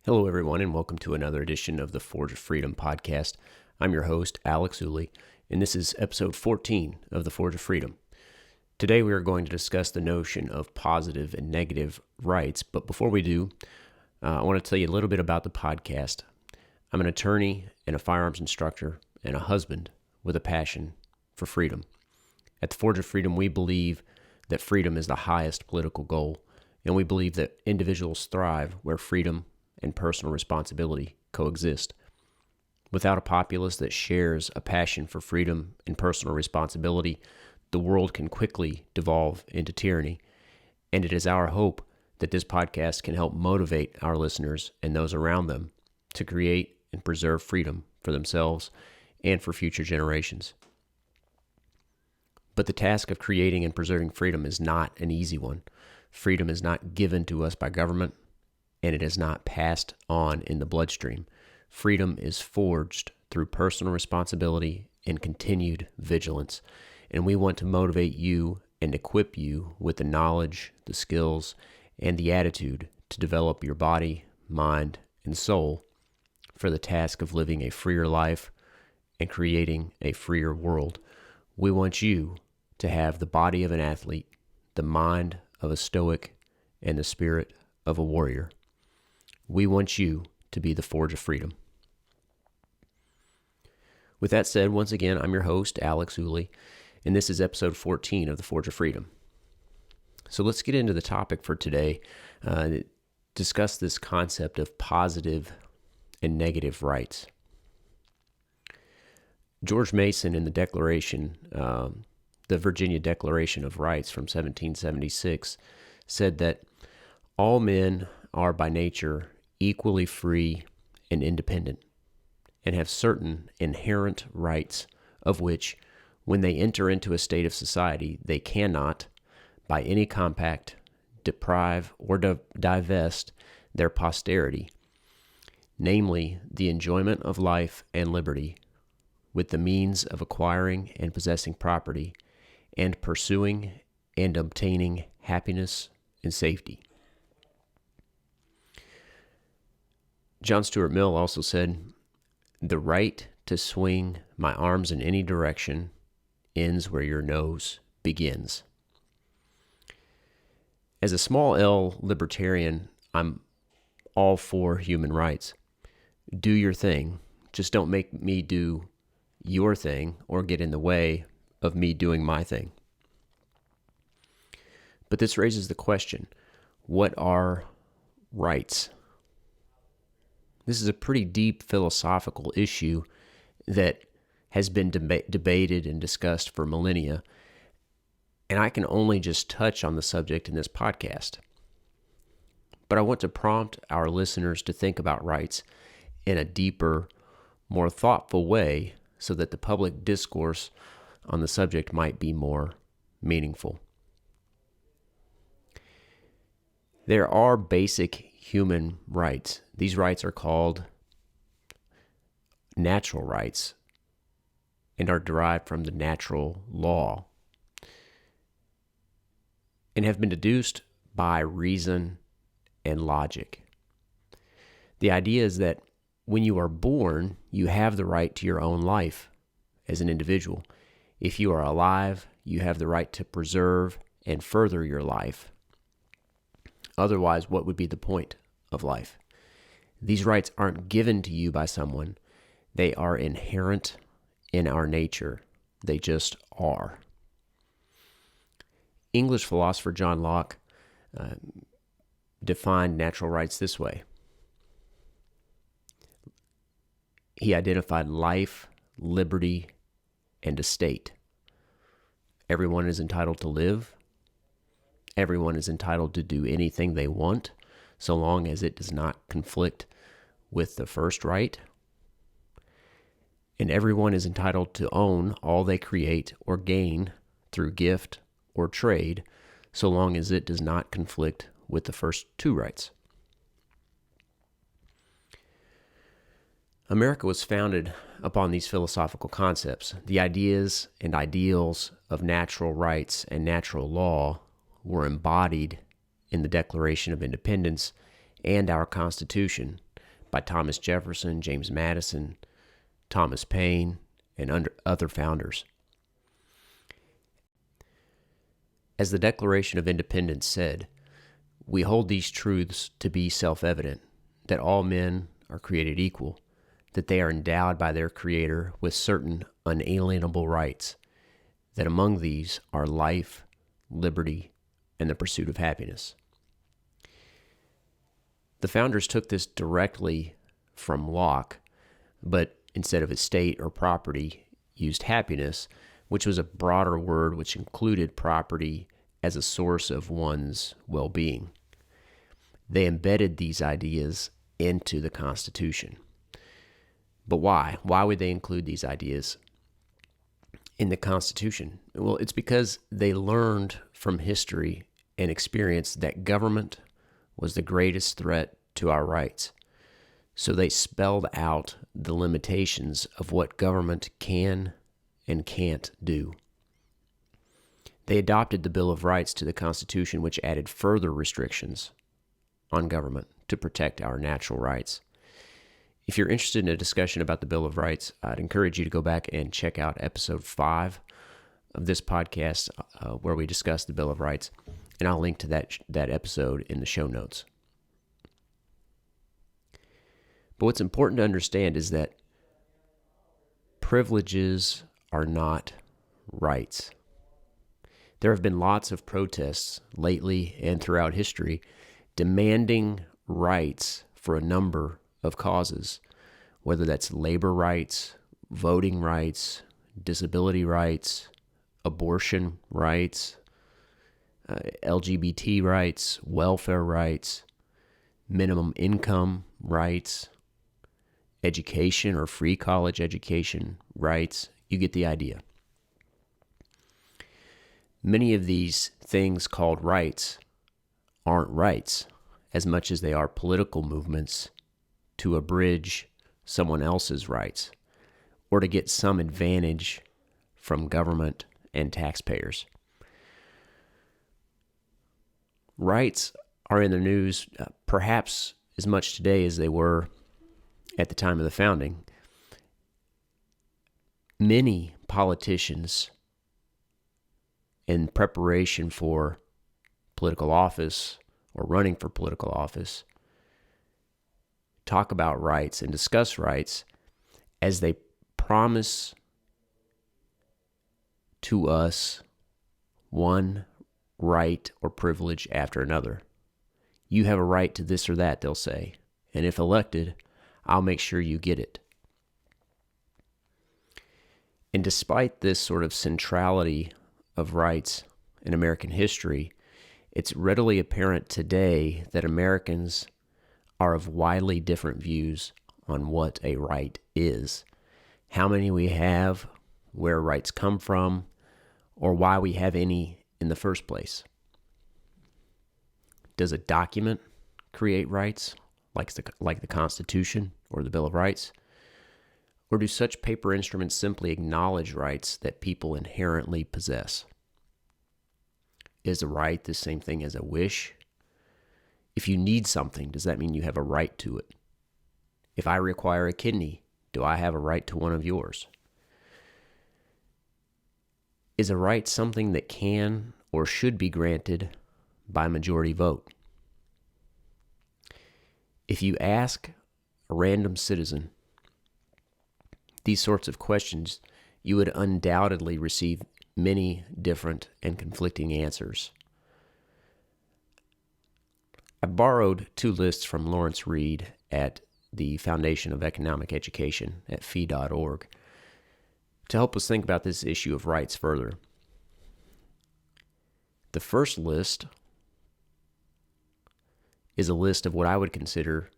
Hello, everyone, and welcome to another edition of the Forge of Freedom podcast. I'm your host, Alex Ooley, and this is episode 14 of the Forge of Freedom. Today, we are going to discuss the notion of positive and negative rights, but before we do, I want to tell you a little bit about the podcast. I'm an attorney and a firearms instructor and a husband with a passion for freedom. At the Forge of Freedom, we believe that freedom is the highest political goal, and we believe that individuals thrive where freedom and personal responsibility coexist. Without a populace that shares a passion for freedom and personal responsibility, the world can quickly devolve into tyranny, and it is our hope that this podcast can help motivate our listeners and those around them to create and preserve freedom for themselves and for future generations. But the task of creating and preserving freedom is not an easy one. Freedom is not given to us by government, and it is not passed on in the bloodstream. Freedom is forged through personal responsibility and continued vigilance, and we want to motivate you and equip you with the knowledge, the skills, and the attitude to develop your body, mind, and soul for the task of living a freer life and creating a freer world. We want you to have the body of an athlete, the mind of a stoic, and the spirit of a warrior. We want you to be the Forge of Freedom. With that said, once again, I'm your host, Alex Ooley, and this is episode 14 of the Forge of Freedom. So let's get into the topic for today, discuss this concept of positive and negative rights. George Mason in the Declaration, the Virginia Declaration of Rights from 1776, said that all men are by nature equally free and independent, and have certain inherent rights of which, when they enter into a state of society, they cannot, by any compact, deprive or divest their posterity, namely the enjoyment of life and liberty, with the means of acquiring and possessing property, and pursuing and obtaining happiness and safety. John Stuart Mill also said, "The right to swing my arms in any direction ends where your nose begins." As a small L libertarian, I'm all for human rights. Do your thing. Just don't make me do your thing or get in the way of me doing my thing. But this raises the question, what are rights? This is a pretty deep philosophical issue that has been debated and discussed for millennia, and I can only just touch on the subject in this podcast. But I want to prompt our listeners to think about rights in a deeper, more thoughtful way so that the public discourse on the subject might be more meaningful. There are basic human rights. These rights are called natural rights and are derived from the natural law and have been deduced by reason and logic. The idea is that when you are born, you have the right to your own life as an individual. If you are alive, you have the right to preserve and further your life. Otherwise, what would be the point of life? These rights aren't given to you by someone. They are inherent in our nature. They just are. English philosopher John Locke defined natural rights this way. He identified life, liberty, and estate. Everyone is entitled to live. Everyone is entitled to do anything they want, so long as it does not conflict with the first right. And everyone is entitled to own all they create or gain through gift or trade, so long as it does not conflict with the first two rights. America was founded upon these philosophical concepts. The ideas and ideals of natural rights and natural law were embodied in the Declaration of Independence and our Constitution, by Thomas Jefferson, James Madison, Thomas Paine, and other founders. As the Declaration of Independence said, we hold these truths to be self-evident, that all men are created equal, that they are endowed by their Creator with certain unalienable rights, that among these are life, liberty, and the pursuit of happiness. The founders took this directly from Locke, but instead of estate or property, used happiness, which was a broader word which included property as a source of one's well-being. They embedded these ideas into the Constitution. But why? Why would they include these ideas in the Constitution? Well, it's because they learned from history and experience that government was the greatest threat to our rights. So they spelled out the limitations of what government can and can't do. They adopted the Bill of Rights to the Constitution, which added further restrictions on government to protect our natural rights. If you're interested in a discussion about the Bill of Rights, I'd encourage you to go back and check out episode 5 of this podcast where we discuss the Bill of Rights, and I'll link to that episode in the show notes. But what's important to understand is that privileges are not rights. There have been lots of protests lately and throughout history demanding rights for a number of causes, whether that's labor rights, voting rights, disability rights, abortion rights, LGBT rights, welfare rights, minimum income rights, education or free college education rights. You get the idea. Many of these things called rights aren't rights as much as they are political movements to abridge someone else's rights or to get some advantage from government and taxpayers. Rights are in the news perhaps as much today as they were at the time of the founding. Many politicians, in preparation for political office or running for political office, talk about rights and discuss rights as they promise to us one right or privilege after another. You have a right to this or that, they'll say, and if elected, I'll make sure you get it. And despite this sort of centrality of rights in American history, it's readily apparent today that Americans are of widely different views on what a right is, how many we have, where rights come from, or why we have any in the first place. Does a document create rights, like the Constitution or the Bill of Rights? Or do such paper instruments simply acknowledge rights that people inherently possess? Is a right the same thing as a wish? If you need something, does that mean you have a right to it? If I require a kidney, do I have a right to one of yours? Is a right something that can or should be granted by majority vote? If you ask a random citizen these sorts of questions, you would undoubtedly receive many different and conflicting answers. I borrowed 2 lists from Lawrence Reed at the Foundation of Economic Education at fee.org to help us think about this issue of rights further. The first list is a list of what I would consider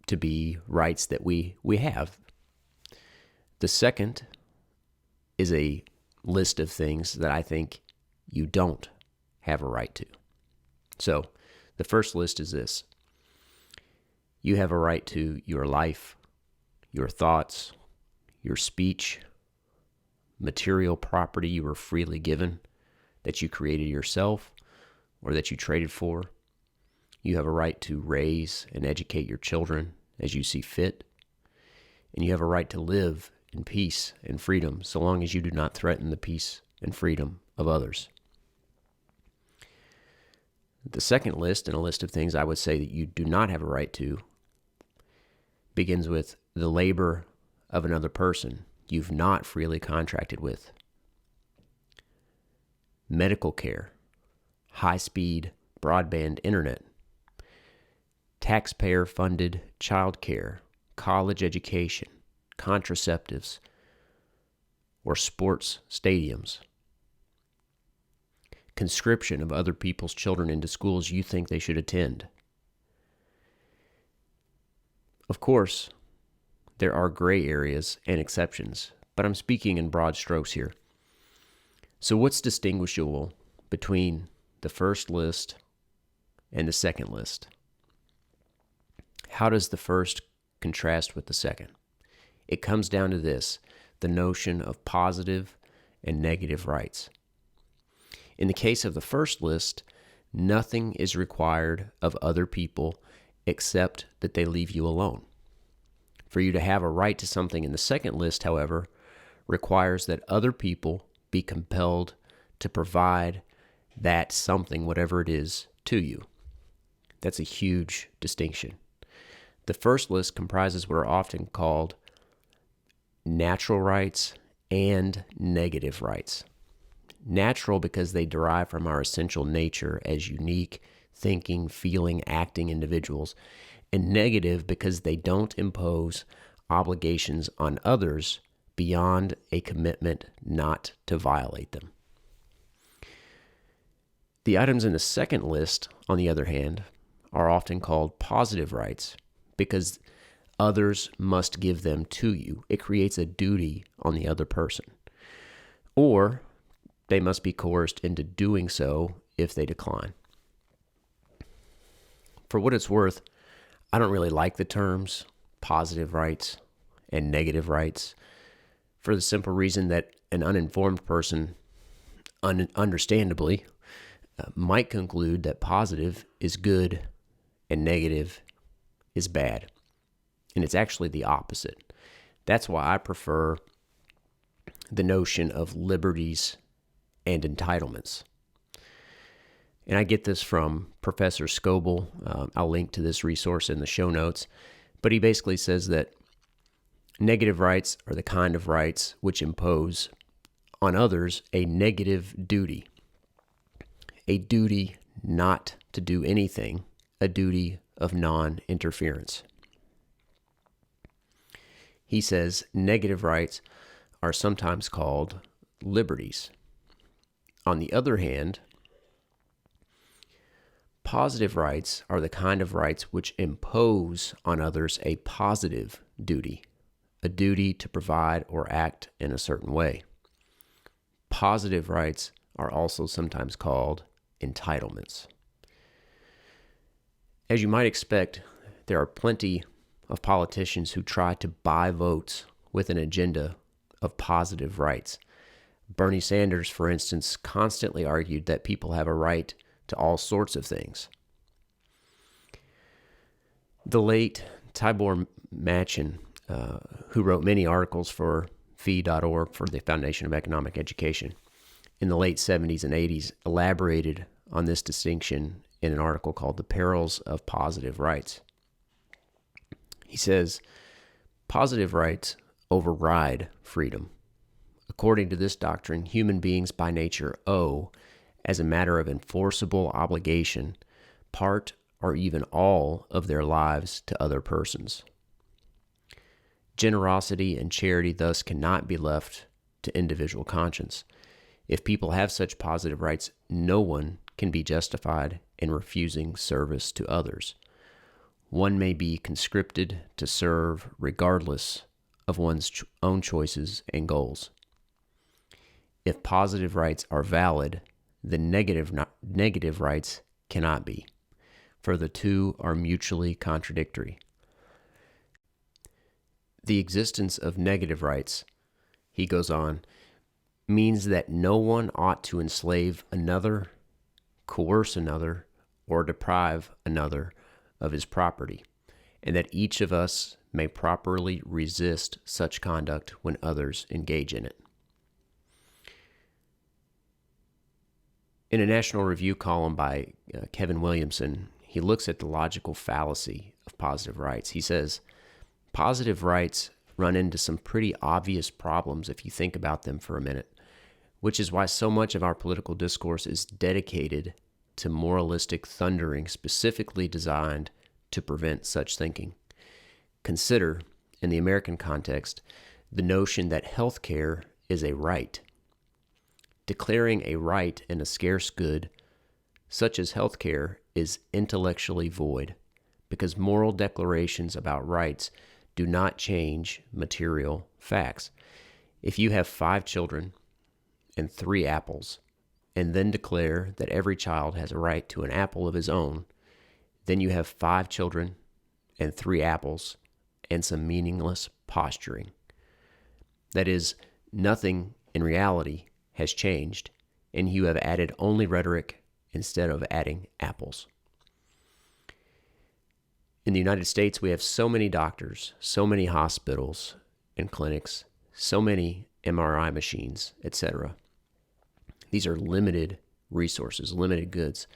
to be rights that we have. The second is a list of things that I think you don't have a right to. So, the first list is this. You have a right to your life, your thoughts, your speech, material property you were freely given, that you created yourself or that you traded for, You have a right to raise and educate your children as you see fit. And you have a right to live in peace and freedom so long as you do not threaten the peace and freedom of others. The second list, in a list of things I would say that you do not have a right to, begins with the labor of another person you've not freely contracted with. Medical care, high-speed broadband internet, taxpayer-funded child care, college education, contraceptives, or sports stadiums. Conscription of other people's children into schools you think they should attend. Of course, there are gray areas and exceptions, but I'm speaking in broad strokes here. So what's distinguishable between the first list and the second list? How does the first contrast with the second? It comes down to this, the notion of positive and negative rights. In the case of the first list, nothing is required of other people except that they leave you alone. For you to have a right to something in the second list, however, requires that other people be compelled to provide that something, whatever it is, to you. That's a huge distinction. The first list comprises what are often called natural rights and negative rights. Natural because they derive from our essential nature as unique, thinking, feeling, acting individuals, and negative because they don't impose obligations on others beyond a commitment not to violate them. The items in the second list, on the other hand, are often called positive rights because others must give them to you. It creates a duty on the other person. Or they must be coerced into doing so if they decline. For what it's worth, I don't really like the terms positive rights and negative rights for the simple reason that an uninformed person, understandably, might conclude that positive is good and negative is bad. And it's actually the opposite. That's why I prefer the notion of liberties and entitlements. And I get this from Professor Scoble. I'll link to this resource in the show notes. But he basically says that negative rights are the kind of rights which impose on others a negative duty. A duty not to do anything, a duty of non-interference. He says negative rights are sometimes called liberties. On the other hand, positive rights are the kind of rights which impose on others a positive duty, a duty to provide or act in a certain way. Positive rights are also sometimes called entitlements. As you might expect, there are plenty of politicians who try to buy votes with an agenda of positive rights. Bernie Sanders, for instance, constantly argued that people have a right to all sorts of things. The late Tibor Machin, who wrote many articles for fee.org for the Foundation of Economic Education, in the late 70s and 80s, elaborated on this distinction in an article called The Perils of Positive Rights. He says, positive rights override freedom. According to this doctrine, human beings by nature owe, as a matter of enforceable obligation, part or even all of their lives to other persons. Generosity and charity thus cannot be left to individual conscience. If people have such positive rights, no one can be justified in refusing service to others. One may be conscripted to serve regardless of one's own choices and goals. If positive rights are valid, then negative rights cannot be, for the two are mutually contradictory. The existence of negative rights, he goes on, means that no one ought to enslave another, coerce another, or deprive another of his property, and that each of us may properly resist such conduct when others engage in it. In a National Review column by Kevin Williamson, he looks at the logical fallacy of positive rights. He says, positive rights run into some pretty obvious problems if you think about them for a minute, which is why so much of our political discourse is dedicated to moralistic thundering specifically designed to prevent such thinking. Consider, in the American context, the notion that health care is a right. Declaring a right in a scarce good, such as health care, is intellectually void, because moral declarations about rights do not change material facts. If you have 5 children and 3 apples, and then declare that every child has a right to an apple of his own, then you have 5 children and 3 apples and some meaningless posturing. That is, nothing in reality has changed, and you have added only rhetoric instead of adding apples. In the United States, we have so many doctors, so many hospitals and clinics, so many MRI machines, etc. These are limited resources, limited goods.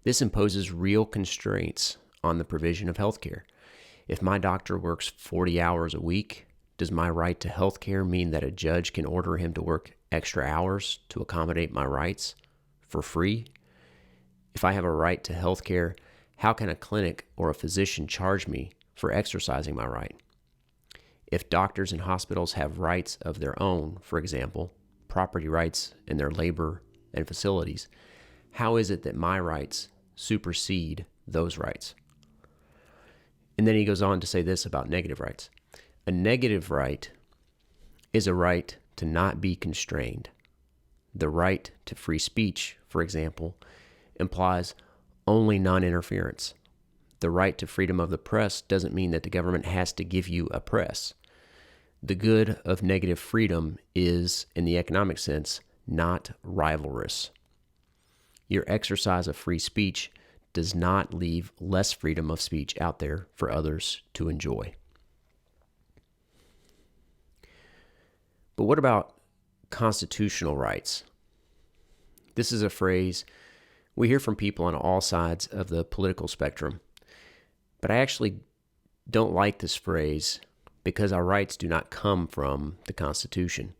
This imposes real constraints on the provision of healthcare. If my doctor works 40 hours a week, does my right to healthcare mean that a judge can order him to work extra hours to accommodate my rights for free? If I have a right to healthcare, how can a clinic or a physician charge me for exercising my right? If doctors and hospitals have rights of their own, for example, property rights in their labor and facilities, how is it that my rights supersede those rights? And then he goes on to say this about negative rights. A negative right is a right to not be constrained. The right to free speech, for example, implies only non-interference. The right to freedom of the press doesn't mean that the government has to give you a press. The good of negative freedom is, in the economic sense, not rivalrous. Your exercise of free speech does not leave less freedom of speech out there for others to enjoy. But what about constitutional rights? This is a phrase we hear from people on all sides of the political spectrum, but I actually don't like this phrase because our rights do not come from the Constitution.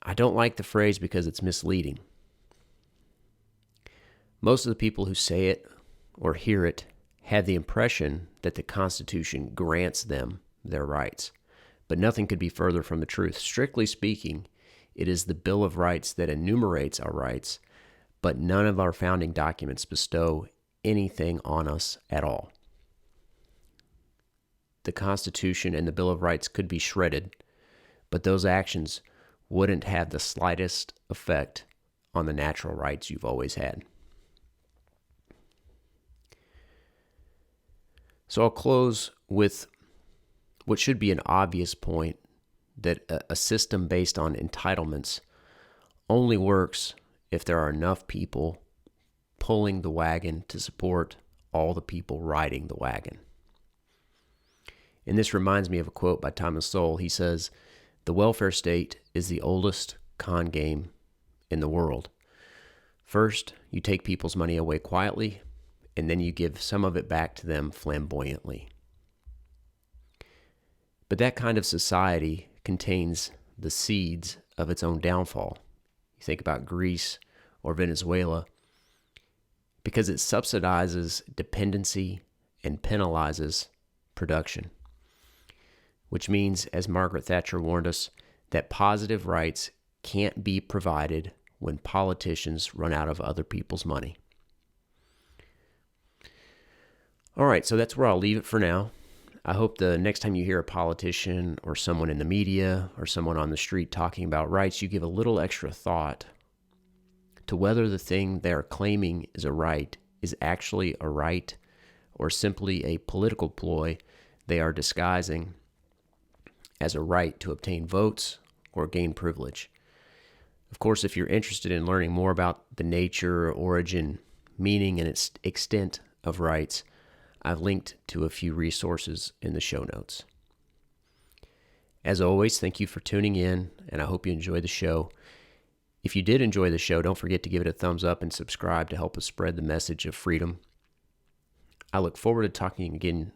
I don't like the phrase because it's misleading. Most of the people who say it or hear it have the impression that the Constitution grants them their rights, but nothing could be further from the truth. Strictly speaking, it is the Bill of Rights that enumerates our rights, but none of our founding documents bestow anything on us at all. The Constitution and the Bill of Rights could be shredded, but those actions wouldn't have the slightest effect on the natural rights you've always had. So I'll close with what should be an obvious point, that a system based on entitlements only works if there are enough people pulling the wagon to support all the people riding the wagon. And this reminds me of a quote by Thomas Sowell. He says, "The welfare state is the oldest con game in the world. First, you take people's money away quietly, and then you give some of it back to them flamboyantly." But that kind of society contains the seeds of its own downfall. You think about Greece or Venezuela, because it subsidizes dependency and penalizes production, which means, as Margaret Thatcher warned us, that positive rights can't be provided when politicians run out of other people's money. All right, so that's where I'll leave it for now. I hope the next time you hear a politician or someone in the media or someone on the street talking about rights, you give a little extra thought to whether the thing they're claiming is a right is actually a right or simply a political ploy they are disguising as a right to obtain votes or gain privilege. Of course, if you're interested in learning more about the nature, origin, meaning, and its extent of rights, I've linked to a few resources in the show notes. As always, thank you for tuning in, and I hope you enjoy the show. If you did enjoy the show, don't forget to give it a thumbs up and subscribe to help us spread the message of freedom. I look forward to talking again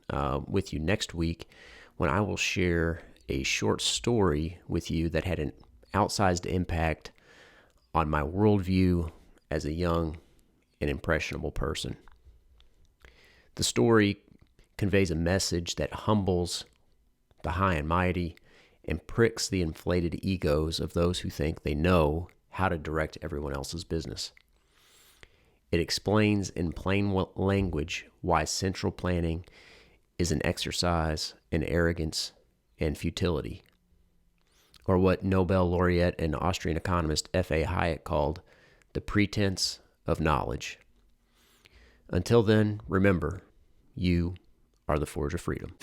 with you next week when I will share a short story with you that had an outsized impact on my worldview as a young and impressionable person. The story conveys a message that humbles the high and mighty and pricks the inflated egos of those who think they know how to direct everyone else's business. It explains in plain language why central planning is an exercise in arrogance and futility, or what Nobel laureate and Austrian economist F.A. Hayek called the pretense of knowledge. Until then, remember, you are the Forge of Freedom.